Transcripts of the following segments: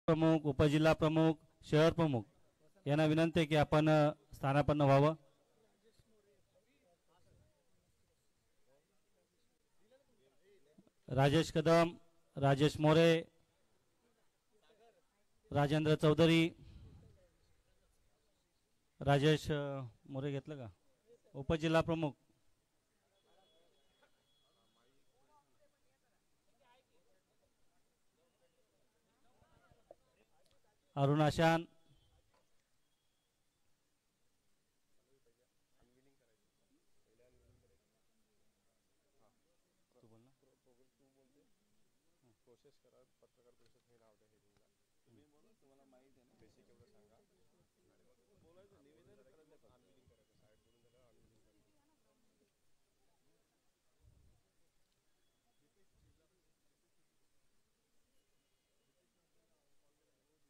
प्रमुख, उपजिल्हा प्रमुख, शहर प्रमुख यांना विनंती आहे की आपण स्थानापन्न व्हावं. राजेश कदम, राजेश मोरे, राजेंद्र चौधरी, राजेश मोरे घेतलं का? उपजिल्हा प्रमुख अरुण आशान,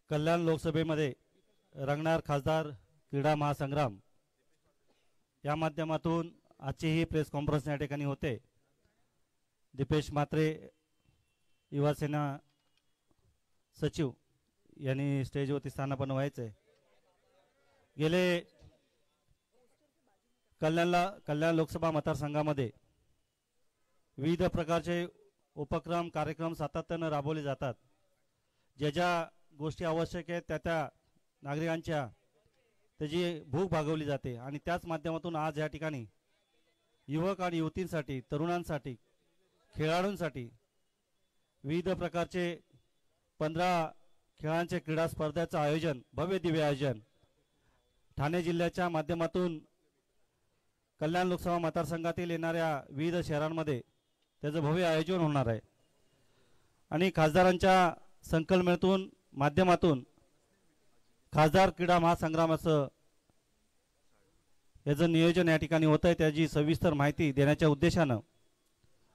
कल्याण लोकसभेमध्ये रंगणार खासदार क्रीडा महासंग्राम या माध्यमातून आजची ही प्रेस कॉन्फरन्स या ठिकाणी होते. दीपेश म्हात्रे युवासेना सचिव यांनी स्टेजवरती स्थानापन्न व्हायचे. गेले कल्याण लोकसभा मतदारसंघामध्ये विविध प्रकारचे उपक्रम कार्यक्रम सातत्याने राबवले जातात. ज्या ज्या गोष्टी आवश्यक आहेत त्या नागरिकांच्या त्याची भूक भागवली जाते आणि त्याच माध्यमातून आज या ठिकाणी युवक आणि युवतींसाठी, तरुणांसाठी, खेळाडूंसाठी विविध प्रकारचे 15 खेळांचे क्रीडा स्पर्धेचं आयोजन, भव्य दिव्य आयोजन ठाणे जिल्ह्याच्या माध्यमातून कल्याण लोकसभा मतदारसंघातील येणाऱ्या विविध शहरांमध्ये त्याचं भव्य आयोजन होणार आहे. आणि खासदारांच्या संकल्पनेतून माध्यमातून खासदार क्रीडा महासंग्रामाचं याचं नियोजन या ठिकाणी होत आहे. त्याची सविस्तर माहिती देण्याच्या उद्देशानं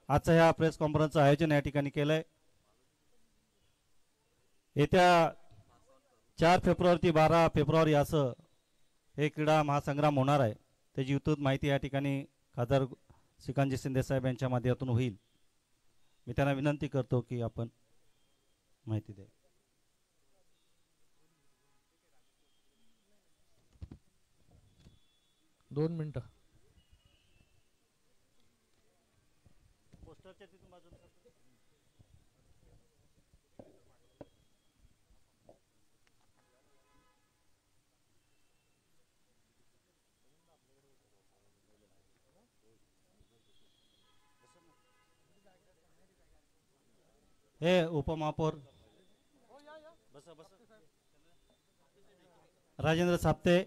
आजचं ह्या प्रेस कॉन्फरन्सचं आयोजन या ठिकाणी केलं आहे. येत्या 4 फेब्रुवारी ते 12 फेब्रुवारी असं हे क्रीडा महासंग्राम होणार आहे. त्याची विस्तृत माहिती या ठिकाणी खासदार श्रीकांतजी शिंदे साहेब यांच्या माध्यमातून होईल. मी त्यांना विनंती करतो की आपण माहिती द्या. दोन मिनिटं. पोस्टरच्या तिथून बाजूला हे उपमहापौर राजेंद्र साप्ते,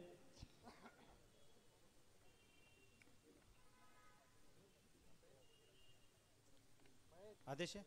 आदेश आहे.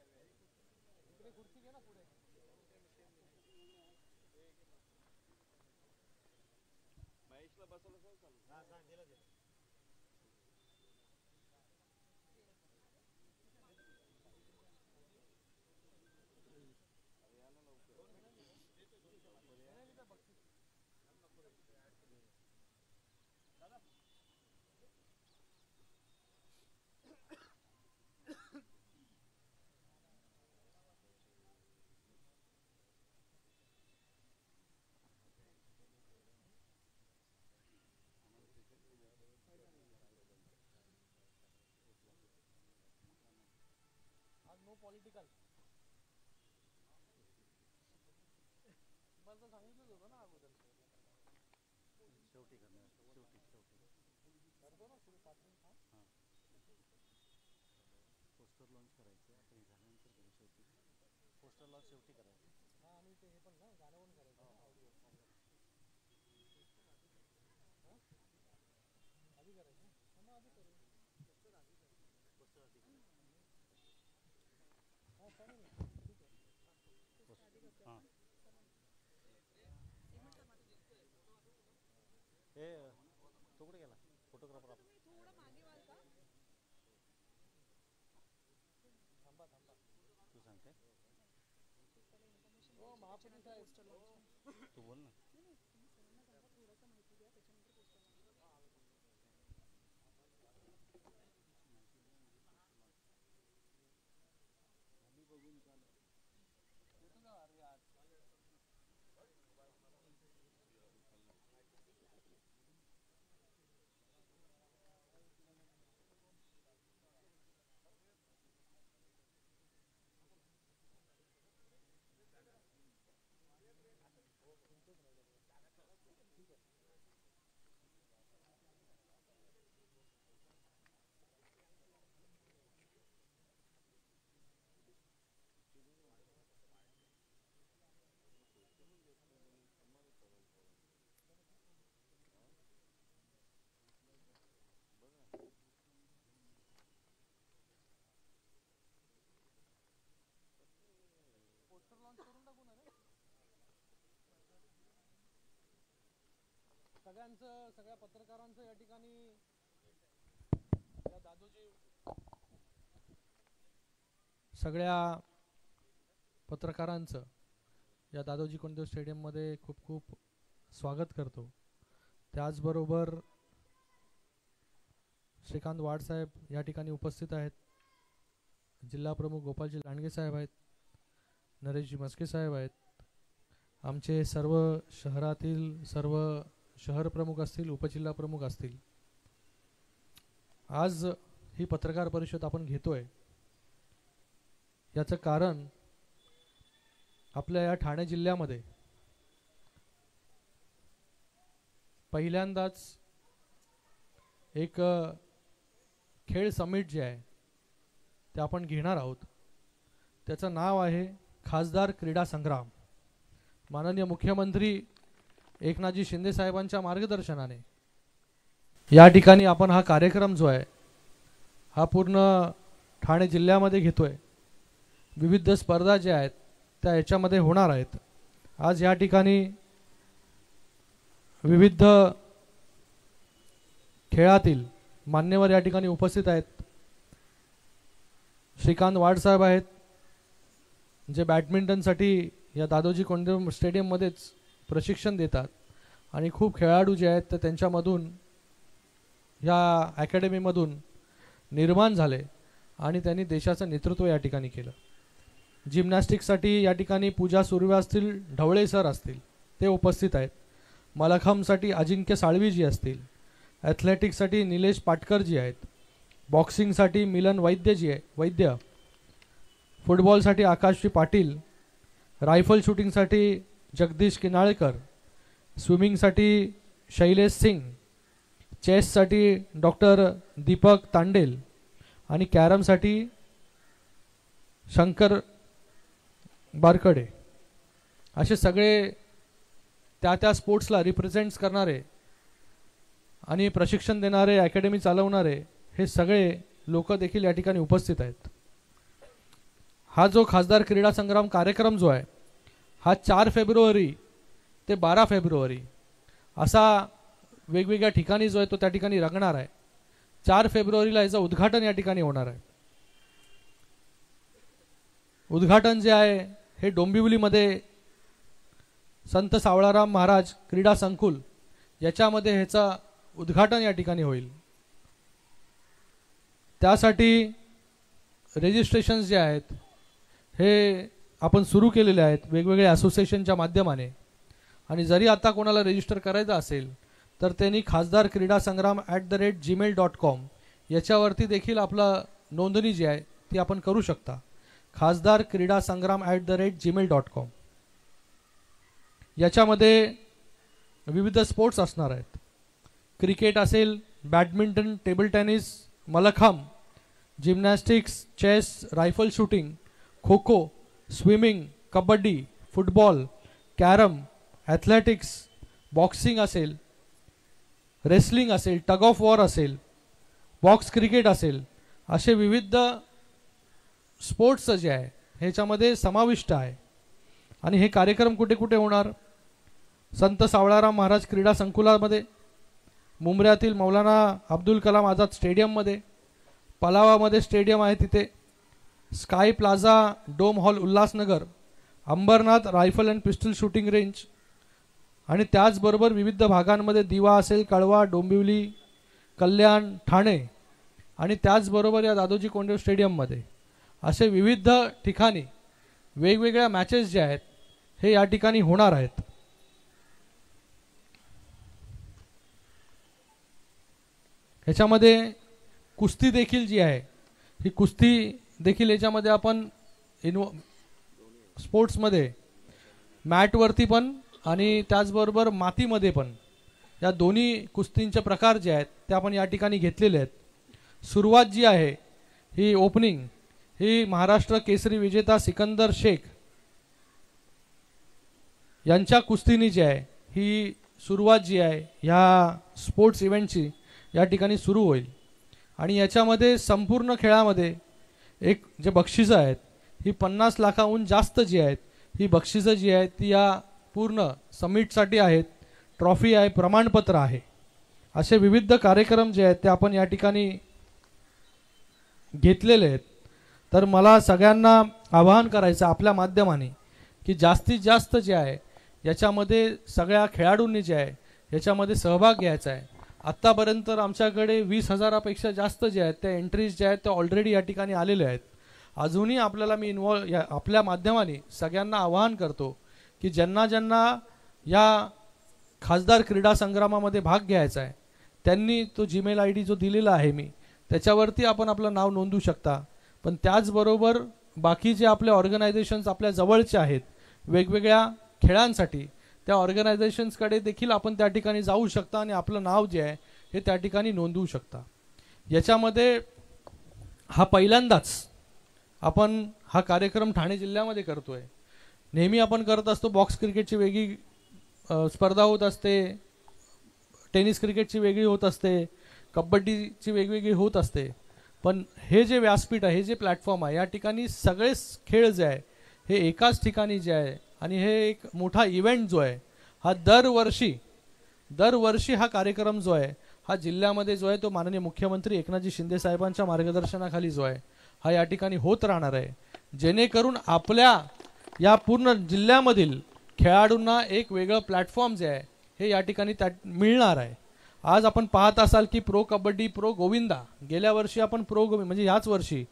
नो पॉलिटिकल मला सांगितलंच होतं ना अगोदर. शेवटी करतो ना पुढे 5 मिनिट. हां, पोस्टर लॉन्च करायचं आपण हे झाल्यानंतर करू. शेवटी पोस्टर लॉन्च शेवटी करायचं. हां, आणि ते हे पण ना गाणं पण करायचं. ऑडिओ आधी करायचं. मग आधी करू. पोस्टर आधी करू. पोस्टर आधी करू. हां चालेल, ठीक आहे. हां, हे तो कुठे गेला फोटोग्राफर आपला? थांबा थांबा, तू सांगते. हो महापुरुष आहे. तू बोल ना. सगळ्या पत्रकारांचं या ठिकाणी सगळ्या पत्रकारांचं या दादोजी कोंडदेव स्टेडियममध्ये खूप खूप स्वागत करतो। त्याचबरोबर श्रीकांत वाड साहेब या ठिकाणी उपस्थित आहेत, जिल्हा प्रमुख गोपालजी लांडगे साहेब आहेत, नरेशजी मस्के साहेब आहेत, आमचे सर्व शहरातील सर्व शहर प्रमुख असतील, उपजिल्हा प्रमुख असतील। आज ही पत्रकार परिषद आपण घेतोय याचं कारण आपल्या या ठाणे जिल्ह्यामध्ये पहिल्यांदाच एक खेळ समिट जे आहे ते आपण घेणार आहोत। त्याचं नाव आहे खासदार क्रीडा संग्राम। माननीय मुख्यमंत्री एकनाथजी शिंदे साहेबांच्या मार्गदर्शनाने या ठिकाणी आपण हा कार्यक्रम जो आहे हा पूर्ण ठाणे जिल्ह्यामध्ये घेतोय। विविध स्पर्धा ज्या आहेत त्या याच्यामध्ये होणार आहेत। आज या ठिकाणी विविध खेळातील मान्यवर या ठिकाणी उपस्थित आहेत। श्रीकांत वाड साहेब आहेत, जे बॅडमिंटनसाठी या दादोजी कोंडदेव स्टेडियममध्येच प्रशिक्षण देतात आणि खूप खेळाडू जे आहेत ते त्यांच्यामधून या अकॅडमीमधून निर्माण झाले आणि त्यांनी देशाचं नेतृत्व या ठिकाणी केलं। जिम्नॅस्टिक्ससाठी या ठिकाणी पूजा सुर्वे असतील, ढवळे सर असतील, ते उपस्थित आहेत। मलखांबसाठी अजिंक्य साळवीजी असतील, ॲथलेटिक्ससाठी निलेश पाटकरजी आहेत, बॉक्सिंगसाठी मिलन वैद्य, फुटबॉलसाठी आकाशजी पाटील, रायफल शूटिंगसाठी जगदीश किनाळकर, स्विमिंगसाठी शैलेश सिंग, चेससाठी डॉक्टर दीपक तांडेल आणि कॅरमसाठी शंकर बारकडे, असे सगळे त्या स्पोर्ट्सला रिप्रेझेंट्स करणारे आणि प्रशिक्षण देणारे, अकॅडमी चालवणारे हे सगळे लोक देखील या ठिकाणी उपस्थित आहेत। हा जो खासदार क्रीडा संग्राम कार्यक्रम जो आहे हा 4 फेब्रुवारी ते 12 फेब्रुवारी असा वेगवेगळ्या ठिकाणी जो आहे तो त्या ठिकाणी रंगणार आहे। 4 फेब्रुवारीला याचं उद्घाटन या ठिकाणी होणार आहे। उद्घाटन जे आहे हे डोंबिवलीमध्ये संत सावळाराम महाराज क्रीडा संकुल याच्यामध्ये ह्याचं उद्घाटन या ठिकाणी होईल। त्यासाठी रजिस्ट्रेशन्स जे आहेत हे आपण सुरू केलेले आहेत वेगवेगळ्या असोसिएशनच्या माध्यमाने, आणि जरी आता कोणाला रजिस्टर करायचं असेल तर त्यांनी खासदार क्रीडा संग्राम @gmail.com याच्यावरती देखील आपलं नोंदणी जी आहे ती आपण करू शकता। खासदार क्रीडा संग्राम @gmail.com याच्यामध्ये विविध स्पोर्ट्स असणार आहेत। क्रिकेट असेल, badminton, table tennis, mallakhamb, gymnastics, chess, rifle shooting, kho kho, swimming, kabaddi, football, carrom, athletics, boxing असेल, रेसलिंग असेल, टग ऑफ वॉर असेल, बॉक्स क्रिकेट असेल, असे विविध स्पोर्ट्स जे आहे ह्याच्यामध्ये समाविष्ट आहे। आणि हे कार्यक्रम कुठे कुठे होणार? संत सावळाराम महाराज क्रीडा संकुलामध्ये, मुंब्र्यातील मौलाना अब्दुल कलाम आझाद स्टेडियममध्ये, पलावामध्ये स्टेडियम आहे तिथे, sky plaza dome hall Ulhasnagar, Ambernath rifle and pistol shooting range, आणि त्याचबरोबर विविध भागांमध्ये दिवा असेल, कळवा, डोंबिवली, कल्याण, ठाणे, आणि त्याचबरोबर या दादोजी कोंडदेव स्टेडियममध्ये असे विविध ठिकाणी वेगवेगळ्या मॅचेस जे आहेत हे या ठिकाणी होणार आहेत। ह्याच्यामध्ये कुस्ती देखील जी आहे ही कुस्ती देखील याच्यामध्ये आपण स्पोर्ट्समध्ये मॅटवरती पण आणि त्याचबरोबर मातीमध्ये पण या दोन्ही कुस्तींचे प्रकार जे आहेत ते आपण या ठिकाणी घेतलेले आहेत। सुरुवात जी आहे ही ओपनिंग ही महाराष्ट्र केसरी विजेता सिकंदर शेख यांच्या कुस्तीनी जी आहे ही सुरुवात जी आहे ह्या स्पोर्ट्स इव्हेंटची या ठिकाणी सुरू होईल। आणि याच्यामध्ये संपूर्ण खेळामध्ये एक जे बक्षिसं आहेत ही 50 लाखाहून जास्त जी आहेत ही बक्षिसं जी आहेत ती या पूर्ण समिटसाठी आहेत। ट्रॉफी आहे, प्रमाणपत्र आहे. असे विविध कार्यक्रम जे आहेत ते आपण या ठिकाणी घेतलेले आहेत. तर मला सगळ्यांना आवाहन करायचं आपल्या माध्यमाने की जास्तीत जास्त जे आहे याच्यामध्ये सगळ्या खेळाडूंनी जे आहे याच्यामध्ये सहभाग घ्यायचा आहे. आत्तापर्यंत आमच्याकडे 20,000पेक्षा जास्त जे आहेत त्या एंट्रीज ज्या आहेत त्या ऑलरेडी या ठिकाणी आलेल्या आहेत. अजूनही आपल्याला मी आपल्या माध्यमाने सगळ्यांना आवाहन करतो की ज्यांना ज्यांना या खासदार क्रीडा संग्रामामध्ये भाग घ्यायचा आहे त्यांनी तो जीमेल ID जो दिलेला आहे मी त्याच्यावरती आपण आपलं नाव नोंदवू शकता. पण त्याचबरोबर बाकी जे आपले ऑर्गनायझेशन्स आपल्या जवळचे आहेत वेगवेगळ्या खेळांसाठी त्या ऑर्गनायझेशन्सकडे देखील आपण त्या ठिकाणी जाऊ शकता आणि आपलं नाव जे आहे हे त्या ठिकाणी नोंदवू शकता. याच्यामध्ये हा पहिल्यांदाच आपण हा कार्यक्रम ठाणे जिल्ह्यामध्ये करतोय. नेहमी आपण करत असतो बॉक्स क्रिकेटची वेगळी स्पर्धा होत असते, टेनिस क्रिकेटची वेगळी होत असते, कबड्डीची वेगवेगळी होत असते. पण हे जे व्यासपीठ आहे, हे जे प्लॅटफॉर्म आहे, या ठिकाणी सगळेच खेळ जे आहे हे एकाच ठिकाणी जे आहे आणि हे एक मोठा इव्हेंट जो आहे हा दरवर्षी हा कार्यक्रम जो आहे हा जिल्ह्यामध्ये जो आहे तो माननीय मुख्यमंत्री एकनाथजी शिंदे साहेबांच्या मार्गदर्शनाखाली जो आहे हा या ठिकाणी होत राहणार आहे. जेणेकरून आपल्या या पूर्ण जिल्ह्यामधील खेळाडूंना एक वेगळं प्लॅटफॉर्म जे आहे हे या ठिकाणी मिळणार आहे. आज आपण पाहत असाल की प्रो कबड्डी, प्रो गोविंदा, गेल्या वर्षी आपण म्हणजे याच वर्षी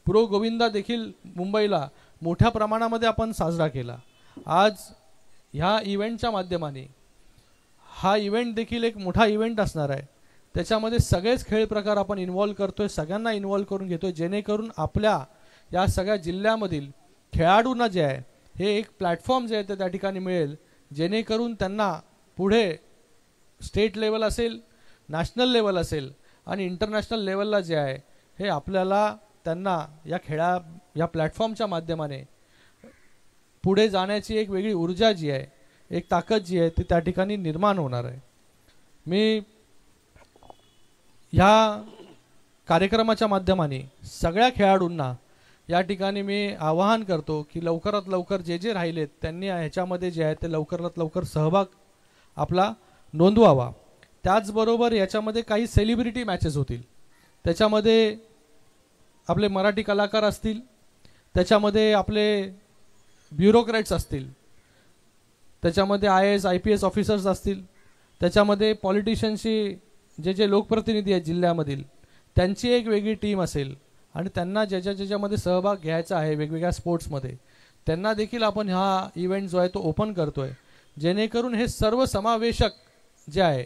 प्रो गोविंदा देखील मुंबईला मोठ्या प्रमाणामध्ये आपण साजरा केला. आज ह्या इव्हेंटच्या माध्यमाने हा इव्हेंट देखील एक मोठा इव्हेंट असणार आहे. त्याच्यामध्ये सगळेच खेळ प्रकार आपण इन्व्हॉल्व करतोय, सगळ्यांना इन्व्हॉल्व करून घेतोय जेणेकरून आपल्या या सगळ्या जिल्ह्यामधील खेळाडूंना जे आहे हे एक प्लॅटफॉर्म जे आहे ते त्या ठिकाणी मिळेल जेणेकरून त्यांना पुढे स्टेट लेवल असेल, नॅशनल लेवल असेल आणि इंटरनॅशनल लेवलला जे आहे हे आपल्याला त्यांना या प्लॅटफॉर्मच्या माध्यमाने पुढे जाण्याची एक वेगळी ऊर्जा जी आहे, एक ताकद जी आहे ती त्या ठिकाणी निर्माण होणार आहे. मी ह्या कार्यक्रमाच्या माध्यमाने सगळ्या खेळाडूंना या ठिकाणी मी आवाहन करतो की लवकरात लवकर जे राहिलेत त्यांनी ह्याच्यामध्ये जे आहे ते लवकरात लवकर सहभाग आपला नोंदवावा. त्याचबरोबर याच्यामध्ये काही सेलिब्रिटी मॅचेस होतील, त्याच्यामध्ये आपले मराठी कलाकार असतील, त्याच्यामध्ये आपले ब्युरोक्रॅट्स असतील, त्याच्यामध्ये IAS IPS ऑफिसर्स असतील, त्याच्यामध्ये पॉलिटिशियन्सची जे लोकप्रतिनिधी आहेत जिल्ह्यामधील त्यांची एक वेगळी टीम असेल आणि त्यांना ज्याच्यामध्ये सहभाग घ्यायचा आहे वेगवेगळ्या स्पोर्ट्समध्ये त्यांना देखील आपण हा इव्हेंट जो आहे तो ओपन करतोय जेणेकरून हे सर्व समावेशक जे आहे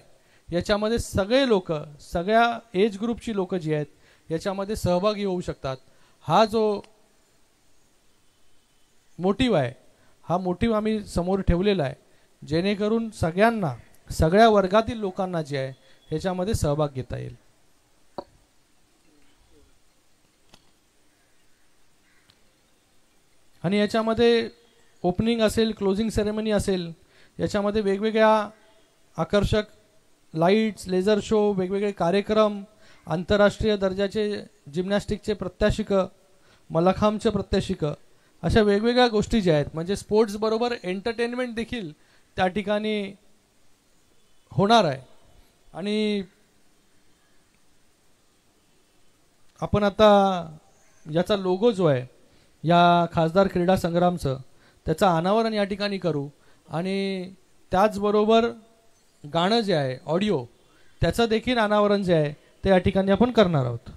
याच्यामध्ये सगळे लोक, सगळ्या एज ग्रुपची लोक जी आहेत याच्यामध्ये सहभागी होऊ शकतात. हा जो मोटिव्ह आहे हा मोटिव्ह आम्ही समोर ठेवलेला आहे जेणेकरून सगळ्यांना, सगळ्या वर्गातील लोकांना जे आहे ह्याच्यामध्ये सहभाग घेता येईल. आणि याच्यामध्ये ओपनिंग असेल, क्लोजिंग सेरेमनी असेल, याच्यामध्ये वेगवेगळ्या आकर्षक लाईट्स, लेझर शो, वेगवेगळे कार्यक्रम, आंतरराष्ट्रीय दर्जाचे जिम्नॅस्टिकचे प्रत्याशिक, मलखांबचे प्रत्याशिक, अशा वेगवेगळ्या गोष्टी ज्या आहेत म्हणजे स्पोर्ट्स बरोबर एंटरटेनमेंट देखील त्या ठिकाणी होणार आहे. आणि आपण आता याचा लोगो जो आहे या खासदार क्रीडा संग्रामचं त्याचं अनावरण या ठिकाणी करू आणि त्याचबरोबर गाणं जे आहे ऑडिओ त्याचं देखील अनावरण जे आहे ते या ठिकाणी आपण करणार आहोत.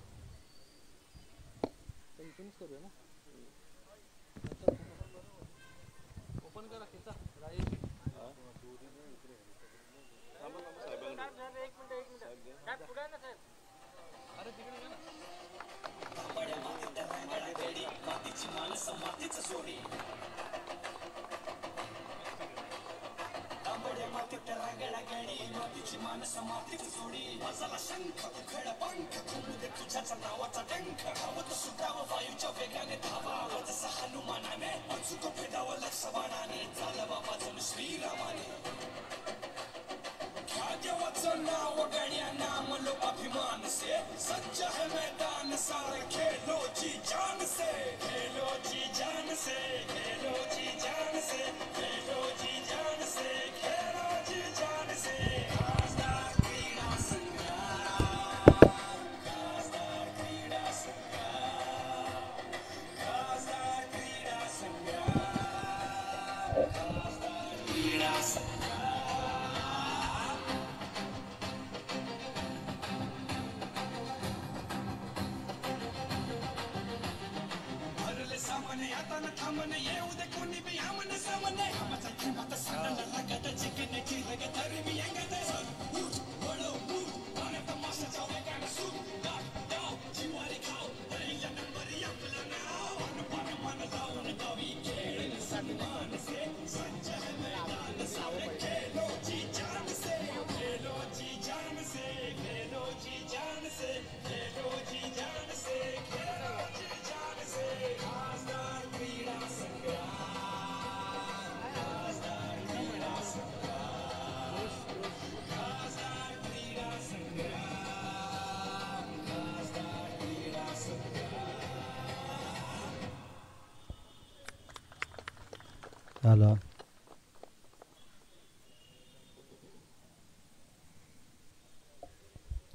हॅलो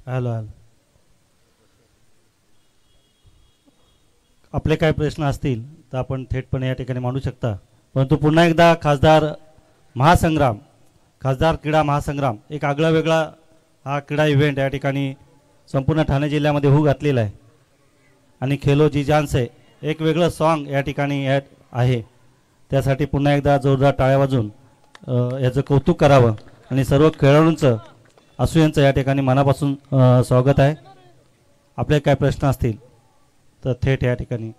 हॅलो हॅलो आपले काय प्रश्न असतील तर आपण थेटपणे या ठिकाणी मांडू शकता, परंतु पुन्हा एकदा खासदार महासंग्राम, खासदार क्रीडा महासंग्राम एक आगळा वेगळा हा क्रीडा इव्हेंट या ठिकाणी संपूर्ण ठाणे जिल्ह्यामध्ये होऊ घातलेला आहे आणि खेलो जी जान से एक वेगळं सॉन्ग या ठिकाणी आहे. त्यासाठी पुन्हा एकदा जोरदार टाळ्या वाजून याचं कौतुक करावं आणि सर्व खेळाडूंचं असूयांचं या ठिकाणी मनापासून स्वागत आहे. आपले काय प्रश्न असतील तर थेट या ठिकाणी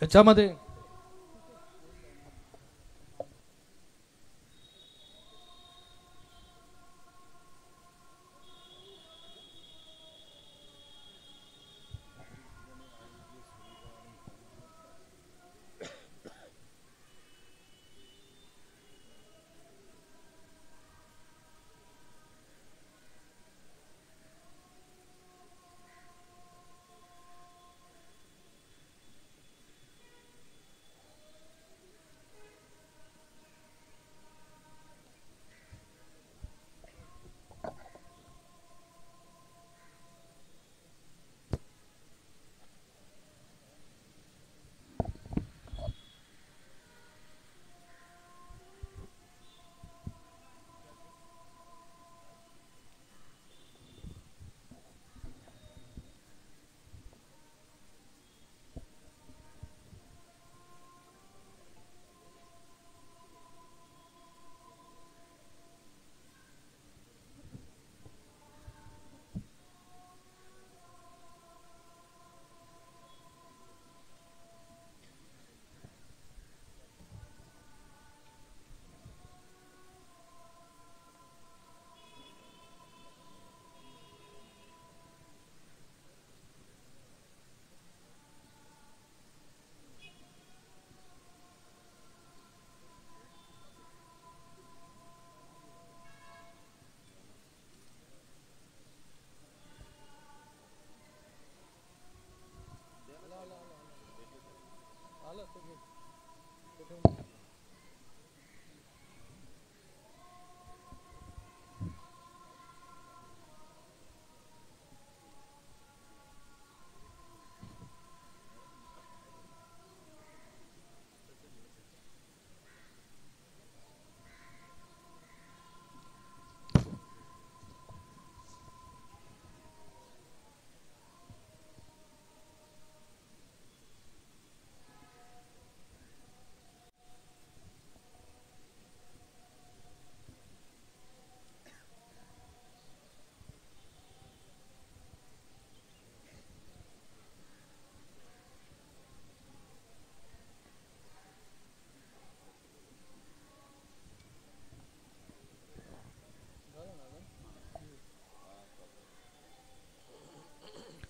याच्यामध्ये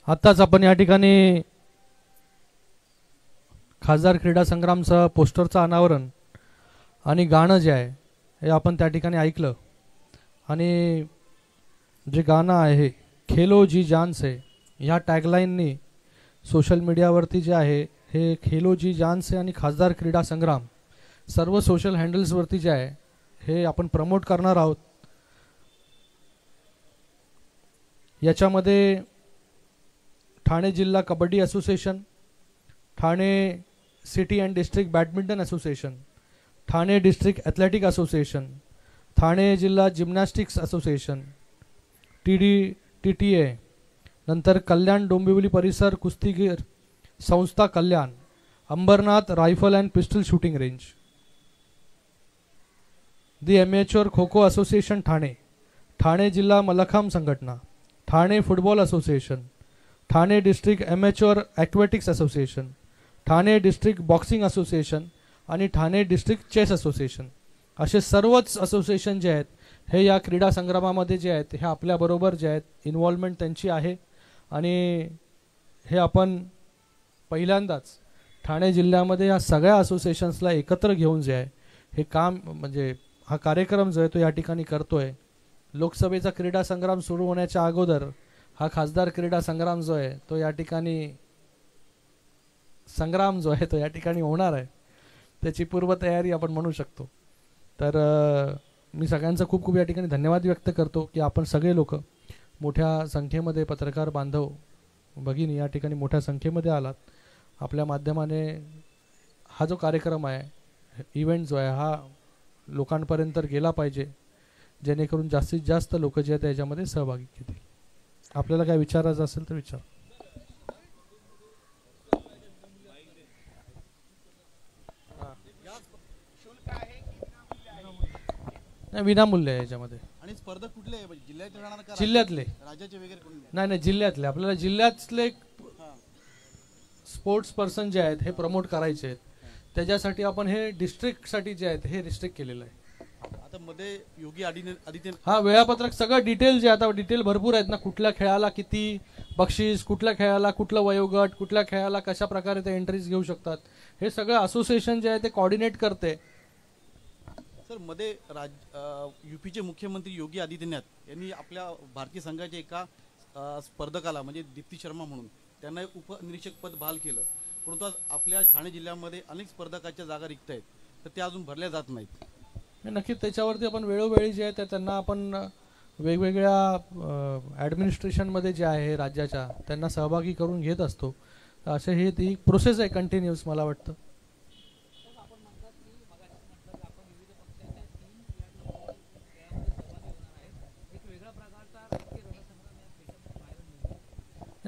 आत्ताच आपण या ठिकाणी खासदार क्रीडा संग्रामचं पोस्टरचं अनावरण आणि गाणं जे आहे हे आपण त्या ठिकाणी ऐकलं आणि जे गाणं आहे खेलो जी जान से ह्या टॅगलाईननी सोशल मीडियावरती जे आहे हे खेलो जी जान से आणि खासदार क्रीडा संग्राम सर्व सोशल हँडल्सवरती जे आहे हे आपण प्रमोट करणार आहोत याच्यामध्ये ठाणे जिल्हा kabaddi association, Thane city and district badminton association, Thane district athletic association, Thane जिल्हा जिम्नॅस्टिक्स असोसिएशन, TTA, नंतर कल्याण डोंबिवली परिसर कुस्तीगीर संस्था Kalyan, Ambernath rifle and pistol shooting range, the amateur kho kho association Thane, Thane जिल्हा मलखांब संघटना, Thane football association, Thane district amateur aquatics association, Thane district boxing association आणि ठाणे डिस्ट्रिक्ट चेस असोसिएशन, असे सर्वच असोसिएशन जे आहेत हे या क्रीडा संग्रामामध्ये जे आहेत हे आपल्याबरोबर जे आहेत इन्व्हॉल्वमेंट त्यांची आहे. आणि हे आपण पहिल्यांदाच ठाणे जिल्ह्यामध्ये या सगळ्या असोसिएशन्सला एकत्र घेऊन जे आहे हे काम म्हणजे हा कार्यक्रम जो आहे तो या ठिकाणी करतोय. लोकसभेचा क्रीडा संग्राम सुरू होण्याच्या अगोदर हा खासदार क्रीडा संग्राम जो आहे तो या ठिकाणी संग्राम जो आहे तो या ठिकाणी होणार आहे, त्याची पूर्वतयारी आपण म्हणू शकतो. तर मी सगळ्यांचा खूप खूप या ठिकाणी धन्यवाद व्यक्त करतो की आपण सगळे लोक मोठ्या संख्येमध्ये पत्रकार बांधव भगिनी या ठिकाणी मोठ्या संख्येमध्ये आलात. आपल्या माध्यमाने हा जो कार्यक्रम आहे इव्हेंट जो आहे हा लोकांपर्यंत गेला पाहिजे, जेणेकरून जास्तीत जास्त लोक जे आहेत त्याच्यामध्ये सहभागी घेतील. आपल्याला काय विचारायचं असेल तर विचार. नाही, विनामूल्य आहे याच्यामध्ये. आणि स्पर्धक कुठले जिल्ह्यातले राहणार का जिल्ह्यातले राज्याचे वगैरे कोणी नाही? नाही, जिल्ह्यातले आपल्याला जिल्ह्यातले स्पोर्ट्स पर्सन जे आहेत हे प्रमोट करायचे आहेत. त्याच्यासाठी आपण हे डिस्ट्रिक्टसाठी जे आहेत हे रिस्ट्रिक्ट केलेलं आहे. आता मध्ये योगी आदित्यनाथ हा वेळापत्रक सगळं डिटेल जे आता डिटेल भरपूर आहेत ना, कुठल्या खेळाला किती बक्षीस, कुठल्या खेळाला कुठलं वयोगट, कुठल्या खेळाला कशा प्रकारे ते एंट्रीज घेऊ शकतात, हे सगळं असोसिएशन जे आहे ते कोऑर्डिनेट करते. सर मध्ये युपीचे मुख्यमंत्री योगी आदित्यनाथ यांनी आपल्या भारतीय संघाच्या एका स्पर्धकाला म्हणजे दीप्ती शर्मा म्हणून त्यांना एक उपनिरीक्षक पद बहाल केलं. परंतु आज आपल्या ठाणे जिल्ह्यामध्ये अनेक स्पर्धकाच्या जागा रिक्त आहेत, तर त्या अजून भरल्या जात नाहीत. नक्कीच त्याच्यावरती आपण वेळोवेळी जे आहे ते त्यांना आपण वेगवेगळ्या ॲडमिनिस्ट्रेशनमध्ये जे आहे राज्याच्या त्यांना सहभागी करून घेत असतो. असे हे ती प्रोसेस आहे कंटिन्यूअस मला वाटतं.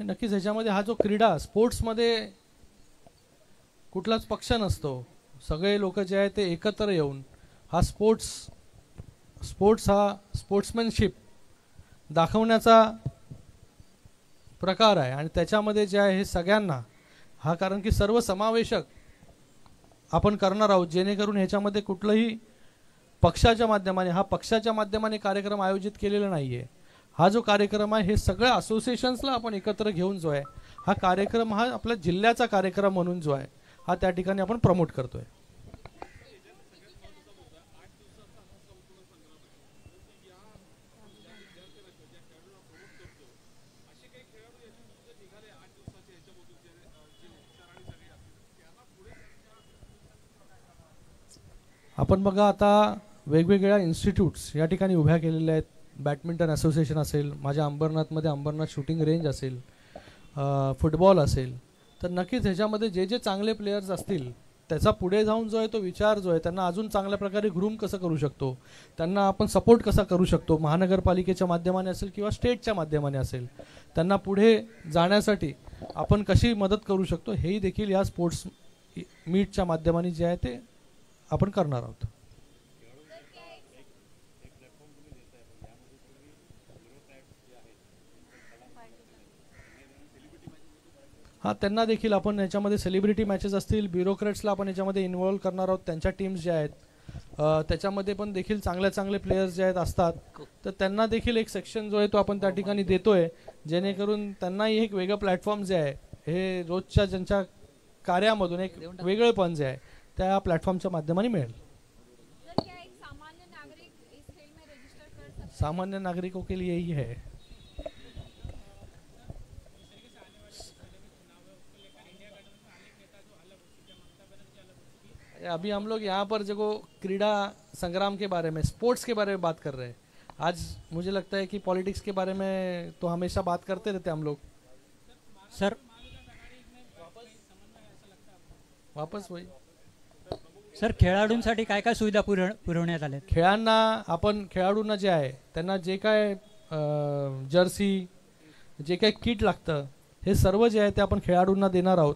नक्कीच ह्याच्यामध्ये हा जो क्रीडा स्पोर्ट्समध्ये कुठलाच पक्ष नसतो, सगळे लोक जे आहे ते एकत्र येऊन हा स्पोर्ट्स हा स्पोर्ट्समॅनशिप दाखवण्याचा प्रकार आहे. आणि त्याच्यामध्ये जे आहे हे सगळ्यांना हा कारण की सर्वसमावेशक आपण करणार आहोत, जेणेकरून ह्याच्यामध्ये कुठलंही पक्षाच्या माध्यमाने कार्यक्रम आयोजित केलेला नाही आहे. हा जो कार्यक्रम आहे हे सगळ्या असोसिएशन्सला आपण एकत्र घेऊन जो आहे हा कार्यक्रम हा आपल्या जिल्ह्याचा कार्यक्रम म्हणून जो आहे हा त्या ठिकाणी आपण प्रमोट करतोय. आपण बघा आता वेगवेगळ्या इन्स्टिट्यूट्स या ठिकाणी उभ्या केलेल्या आहेत. बॅडमिंटन असोसिएशन असेल, माझ्या अंबरनाथमध्ये अंबरनाथ शूटिंग रेंज असेल, फुटबॉल असेल, तर नक्कीच ह्याच्यामध्ये जे जे चांगले प्लेयर्स असतील त्याचा पुढे जाऊन जो आहे तो विचार जो आहे त्यांना अजून चांगल्या प्रकारे ग्रूम कसं करू शकतो, त्यांना आपण सपोर्ट कसा करू शकतो, महानगरपालिकेच्या माध्यमाने असेल किंवा स्टेटच्या माध्यमाने असेल, त्यांना पुढे जाण्यासाठी आपण कशी मदत करू शकतो, हेही देखील या स्पोर्ट्स मीटच्या माध्यमाने जे आहे ते आपण करणार आहोत. हां, त्यांना देखील आपण याच्यामध्ये सेलिब्रिटी मॅचेस असतील, ब्युरोक्रॅट्सला आपण याच्यामध्ये इन्व्हॉल्व करणार आहोत. त्यांच्या टीम्स ज्या आहेत त्याच्यामध्ये पण देखील चांगले प्लेयर्स जे आहेत असतात, तर त्यांना देखील एक सेक्शन जो आहे तो आपण त्या ठिकाणी देतोय, जेणेकरून त्यांनाही एक वेगळं प्लॅटफॉर्म जे आहे हे रोजच्या ज्यांच्या कार्यामधून एक वेगळेपण जे आहे त्या प्लॅटफॉर्मच्या माध्यमाने मिळेल. सामान्य नागरिकों के लिए ही है. अभी हम लोग यहाँ पर जो क्रीडा संग्राम के बारे में, स्पोर्ट्स के बारे में बात कर रहे हैं. आज मुझे लगता है कि पॉलिटिक्स के बारे में तो हमेशा बात करते रहते हम लोग. सर वापस वही सर खेळाडूंसाठी काय काय सुविधा पुरवण्यात आल्या? खेळांना आपण खेळाडूंना जे आहे त्यांना जे काय जर्सी जे काय किट लागतं हे सर्व जे आहे ते आपण खेळाडूंना देणार आहोत,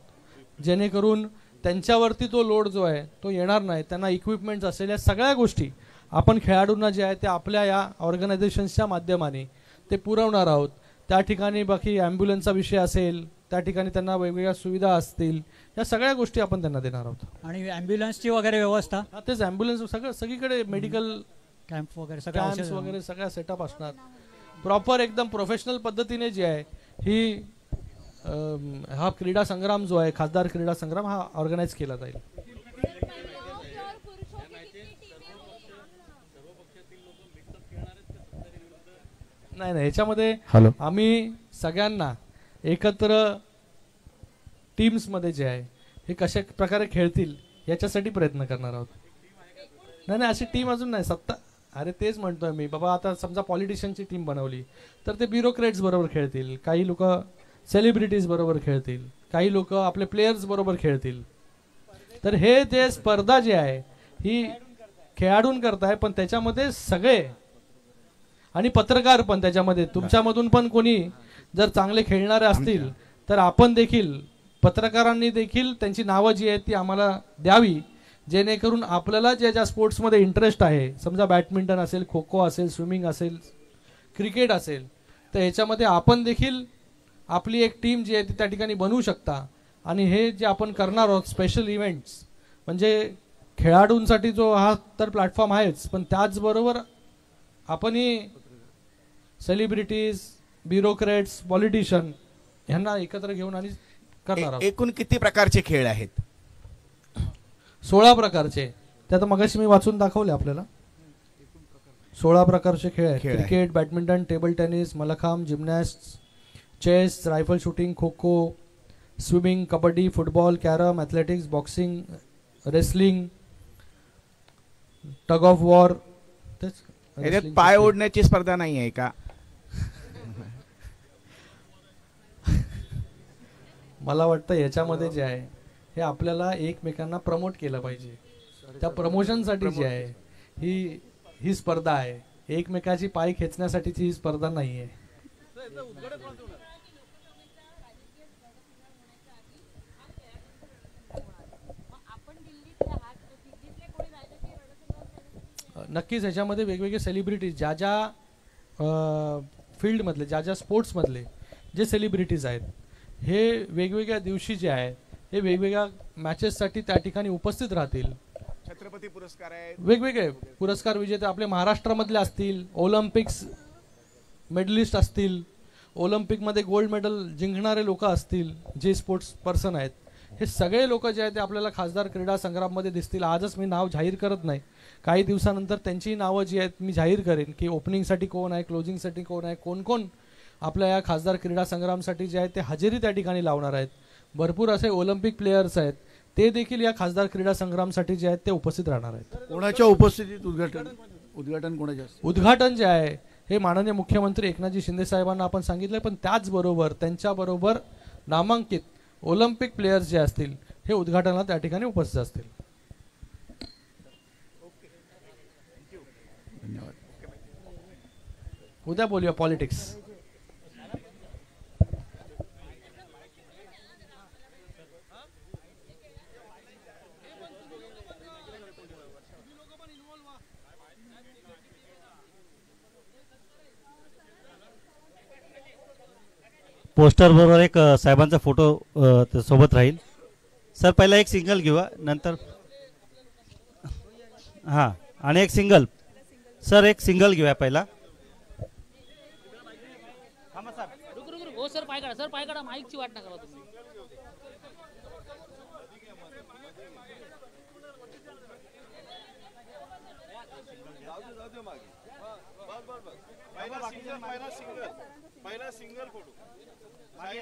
जेणेकरून त्यांच्यावरती तो लोड जो आहे तो येणार नाही. त्यांना इक्विपमेंट्स असलेल्या सगळ्या गोष्टी आपण खेळाडूंना जे आहे ते आपल्या या ऑर्गनायझेशन्सच्या माध्यमाने ते पुरवणार आहोत. त्या ठिकाणी बाकी ॲम्ब्युलन्सचा विषय असेल, त्या ठिकाणी त्यांना वेगवेगळ्या सुविधा असतील, या सगळ्या गोष्टी आपण त्यांना देणार आहोत. आणि ॲम्ब्युलन्सची वगैरे व्यवस्था? तेच ॲम्ब्युलन्स सगळीकडे मेडिकल कॅम्प वगैरे कॅम्प्स वगैरे सगळा सेटअप असणार. प्रॉपर एकदम प्रोफेशनल पद्धतीने जे आहे ही हा क्रीडा संग्राम जो आहे, खासदार क्रीडा संग्राम, हा ऑर्गनाईज केला जाईल. नाही नाही, ह्याच्यामध्ये आम्ही सगळ्यांना एकत्र टीम्समध्ये जे आहे हे कशा प्रकारे खेळतील याच्यासाठी प्रयत्न करणार आहोत. नाही नाही, अशी टीम अजून नाही. अरे तेच म्हणतोय मी बाबा. आता समजा पॉलिटिशियनची टीम बनवली तर ते ब्युरोक्रेट्स बरोबर खेळतील, काही लोक सेलिब्रिटीज बरोबर खेळतील, काही लोक आपले प्लेयर्स बरोबर खेळतील. तर हे जे स्पर्धा जी आहे ही खेळाडून करताय, पण त्याच्यामध्ये सगळे आणि पत्रकार पण त्याच्यामध्ये, तुमच्यामधून पण कोणी जर चांगले खेळणारे असतील तर आपण देखील पत्रकारांनी देखील त्यांची नावं जी आहेत ती आम्हाला द्यावी, जेणेकरून आपल्याला ज्या स्पोर्ट्समध्ये इंटरेस्ट आहे, समजा बॅडमिंटन असेल, खो खो असेल, स्विमिंग असेल, क्रिकेट असेल, तर ह्याच्यामध्ये आपण देखील आपली एक टीम जी आहे ती त्या ठिकाणी बनवू शकता. आणि हे जे आपण करणार आहोत स्पेशल इव्हेंट्स, म्हणजे खेळाडूंसाठी जो हा तर प्लॅटफॉर्म आहेच, पण त्याचबरोबर आपणही सेलिब्रिटीज, ब्युरोक्रेट्स, पॉलिटिशियन यांना एकत्र घेऊन आणि करणार आहोत. एकूण किती प्रकारचे खेळ आहेत? 16 प्रकारचे. ते आता मगाशी मी वाचून दाखवले आपल्याला. 16 प्रकारचे खेळ आहेत. Cricket, badminton, table tennis, mallakhamb, gymnast, chess, rifle shooting, kho kho, swimming, kabaddi, football, carrom, athletics, boxing, wrestling, tug of war. याच्यात पाय ओढण्याची स्पर्धा नाही आहे का? मला वाटतं याच्यामध्ये जे आहे हे आपल्याला एकमेकांना प्रमोट केलं पाहिजे. त्या प्रमोशनसाठी जे आहे ही स्पर्धा आहे, एकमेकाची पाय खेचण्यासाठीची ही स्पर्धा नाही आहे. नक्कीच ह्याच्यामध्ये वेगवेगळे सेलिब्रिटीज, ज्या फील्डमधले, ज्या स्पोर्ट्समधले जे सेलिब्रिटीज आहेत हे वेगवेगळ्या दिवशी जे आहे हे वेगवेगळ्या मॅचेससाठी त्या ठिकाणी उपस्थित राहतील. छत्रपती पुरस्कार आहे, वेगवेगळे पुरस्कार विजेते आपले महाराष्ट्रामधले असतील, ऑलिम्पिक्स मेडलिस्ट असतील, ऑलिम्पिकमध्ये गोल्ड मेडल जिंकणारे लोक असतील, जे स्पोर्ट्स पर्सन आहेत, हे सगळे लोक जे आहेत ते आपल्याला खासदार क्रीडा संग्राममध्ये दिसतील. आजच मी नाव जाहीर करत नाही, काही दिवसानंतर त्यांची नावं जी आहेत मी जाहीर करेन की ओपनिंगसाठी कोण आहे, क्लोजिंगसाठी कोण आहे, कोण कोण आपल्या या खासदार क्रीडा संग्रामसाठी जे आहेत ते हजेरी त्या ठिकाणी लावणार आहेत. भरपूर असे ऑलिम्पिक प्लेयर्स आहेत, ते देखील या खासदार क्रीडा संग्रामसाठी जे आहेत ते उपस्थित राहणार आहेत. कोणाच्या उपस्थितीत उद्घाटन कोणाच्या? उद्घाटन जे आहे हे माननीय मुख्यमंत्री एकनाथजी शिंदे साहेबांना आपण सांगितलंय, पण त्याचबरोबर त्यांच्याबरोबर नामांकित ऑलिम्पिक प्लेयर्स जे असतील हे उद्घाटनाला त्या ठिकाणी उपस्थित असतील. उद्या बोलूया पॉलिटिक्स. पोस्टर बरोबर एक साहेबांचा फोटो सोबत राहील. सर पहिला एक सिंगल घेऊया, नंतर हां आणि एक सिंगल. सर एक सिंगल घेऊया पहिला. हो सर, पाय काढा सर, पाय काढा, माईकची वाट नका तुम्ही. पहिला सिंगल फोटो हाँ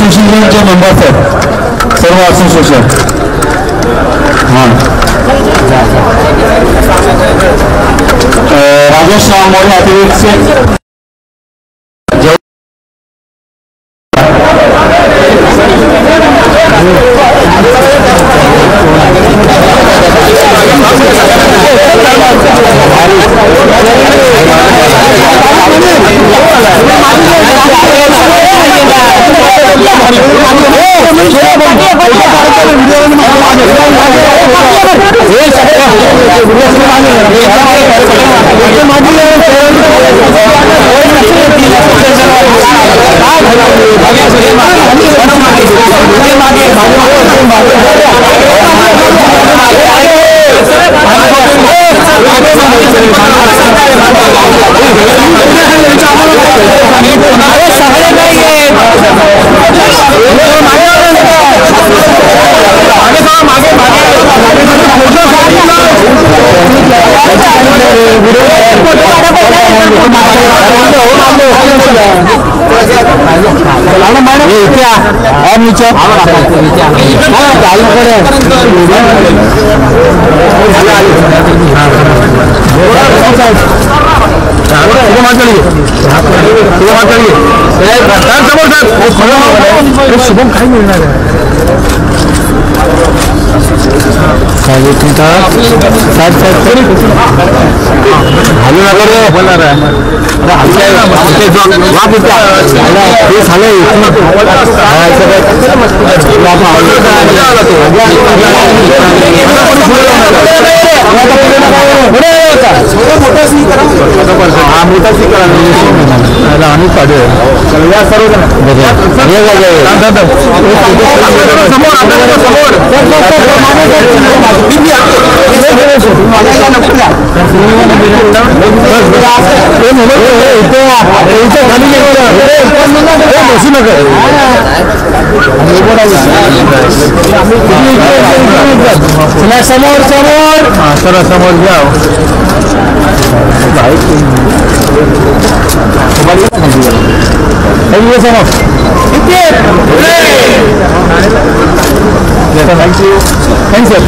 असोसिएशनचे मेंबर्स आहेत सर्व असोसिएशन. हां राजेश मोरे अतिरिक्त शुभम काय मिळणार आहे बोलणार समोर समोर सर समोर घ्या थँक्यू थँक्यू